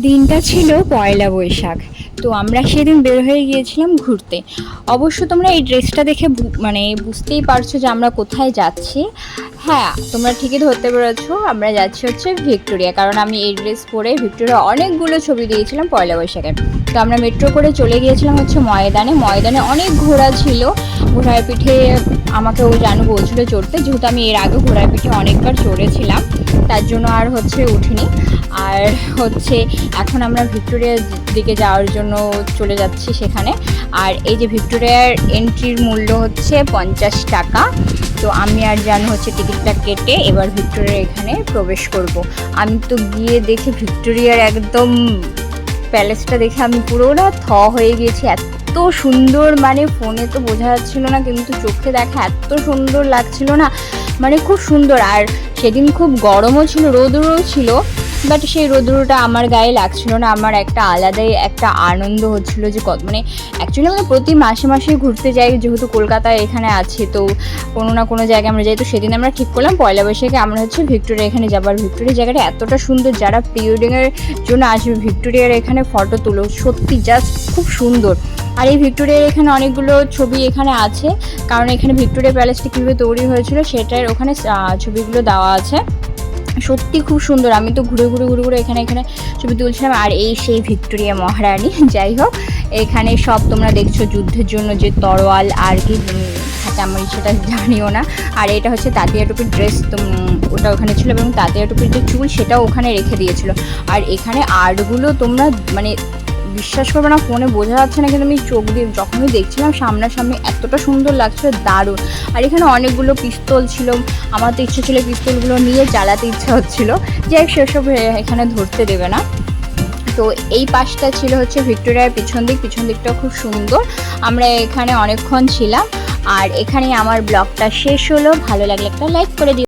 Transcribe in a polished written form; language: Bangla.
দিনটা ছিল পয়লা বৈশাখ। তো আমরা সেদিন বের হয়ে গিয়েছিলাম ঘুরতে। অবশ্য তোমরা এই ড্রেসটা দেখে মানে বুঝতেই পারছো যে আমরা কোথায় যাচ্ছি। হ্যাঁ, তোমরা ঠিকই ধরতে পেরেছো, আমরা যাচ্ছি হচ্ছে ভিক্টোরিয়া। কারণ আমি এই ড্রেস পরে ভিক্টোরিয়া অনেকগুলো ছবি দিয়েছিলাম পয়লা বৈশাখে। তো আমরা মেট্রো করে চলে গিয়েছিলাম হচ্ছে ময়দানে। ময়দানে অনেক ঘোড়া ছিল, ঘোড়ার পিঠে আমাকে ও জানু বলছিল চড়তে, যেহেতু আমি এর আগে ঘোড়ার পিঠে অনেকবার চড়েছিলাম, তার জন্য আর হচ্ছে উঠিনি। আর হচ্ছে এখন আমরা ভিক্টোরিয়ার দিকে যাওয়ার জন্য চলে যাচ্ছি সেখানে। আর এই যে ভিক্টোরিয়ার এন্ট্রির মূল্য হচ্ছে 50 টাকা। তো আমি আর জানো হচ্ছে টিকিটটা কেটে এবার ভিক্টোরিয়ার এখানে প্রবেশ করব। আমি তো গিয়ে দেখে ভিক্টোরিয়ার একদম প্যালেসটা দেখে আমি পুরো না হয়ে গিয়েছি। এত সুন্দর, মানে ফোনে তো বোঝা যাচ্ছিল না, কিন্তু চোখে দেখা এত সুন্দর লাগছিল না, মানে খুব সুন্দর। আর সেদিন খুব গরমও ছিল, রোদুরও ছিল, বাট সেই রোদ্রুটা আমার গায়ে লাগছিল না। আমার একটা আলাদাই একটা আনন্দ হচ্ছিলো যে মানে অ্যাকচুয়ালি আমরা প্রতি মাসে মাসে ঘুরতে যাই, যেহেতু কলকাতায় এখানে আছে, তো কোনো না কোনো জায়গায় আমরা যাই। তো সেদিন আমরা ঠিক করলাম পয়লা বৈশাখে আমরা হচ্ছে ভিক্টোরিয়া এখানে যাবো। আর ভিক্টোরিয়া জায়গাটা এতটা সুন্দর, যারা প্রি ওয়েডিংয়ের জন্য আসবে ভিক্টোরিয়ার এখানে ফটো তুলো, সত্যি জাস্ট খুব সুন্দর। আর এই ভিক্টোরিয়ার এখানে অনেকগুলো ছবি এখানে আছে, কারণ এখানে ভিক্টোরিয়া প্যালেসটা কীভাবে তৈরি হয়েছিল সেটার ওখানে ছবিগুলো দেওয়া আছে। সত্যি খুব সুন্দর। আমি তো ঘুরে ঘুরে ঘুরে ঘুরে এখানে এখানে ছবি তুলছিলাম। আর এই সেই ভিক্টোরিয়া মহারানী। যাই হোক, এখানে সব তোমরা দেখছো যুদ্ধের জন্য যে তরোয়াল আর কি থাকে, আমি সেটা জানিও না। আর এটা হচ্ছে তাঁতিয়া টুপির ড্রেস, ওটা ওখানে ছিল, এবং তাঁতিয়া টুপির যে চুল সেটাও ওখানে রেখে দিয়েছিল। আর এখানে আর্টগুলো তোমরা মানে বিশ্বাস করবে না, ফোনে বোঝা যাচ্ছে না, কিন্তু আমি চোখ দিয়ে যখনই দেখছিলাম সামনাসামনি এতটা সুন্দর লাগছিল, দারুণ। আর এখানে অনেকগুলো পিস্তল ছিল, আমার তো ইচ্ছে ছিল পিস্তলগুলো নিয়ে চালাতে ইচ্ছা হচ্ছিল, যে সেসব এখানে ধরতে দেবে না। তো এই পাশটা ছিল হচ্ছে ভিক্টোরিয়ার পিছন দিকটা খুব সুন্দর। আমরা এখানে অনেকক্ষণ ছিলাম। আর এখানেই আমার ব্লগটা শেষ হলো। ভালো লাগলে একটা লাইক করে দিও।